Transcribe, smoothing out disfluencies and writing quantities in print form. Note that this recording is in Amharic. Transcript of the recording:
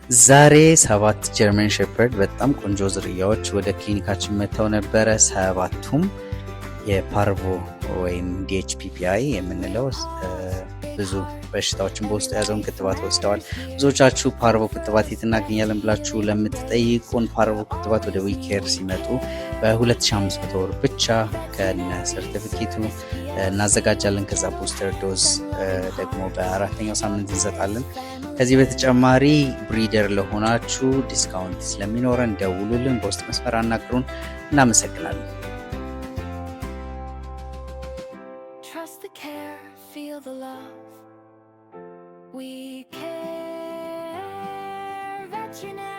ዛሬ 7 ጀርመን ሼፐርድ በጣም ቆንጆ ዝርያዎች ወደ ክሊኒካችን መጥተው ነበረ። ሰባቱም የፓርቮ ወይም ዲኤችፒፒአይ የምንለው ብዙ በሽታዎችን በውስጡ የያዘውን ክትባት ወስደዋል። ብዙዎቻችሁ ፓርቮ ክትባት የት እናገኛለን ብላችሁ ለምትጠይቁን ፓርቮ ክትባት ወደ ዊኬር ሲመጡ በ2500 ብር ብቻ ከነ ሰርቲፊኬቱ እናዘጋጃለን። ከዛ ቡስተር ዶዝ ደግሞ በአራተኛው ሳምንት እንሰጣለን። ከዚህ በተጨማሪ ብሪደር ለሆናችሁ ዲስካውንት ስለሚኖረን ደውሉልን፣ በውስጥ መስመር አናግሩን። እናመሰግናለን። Trust the care, feel the love. We care. Veterinary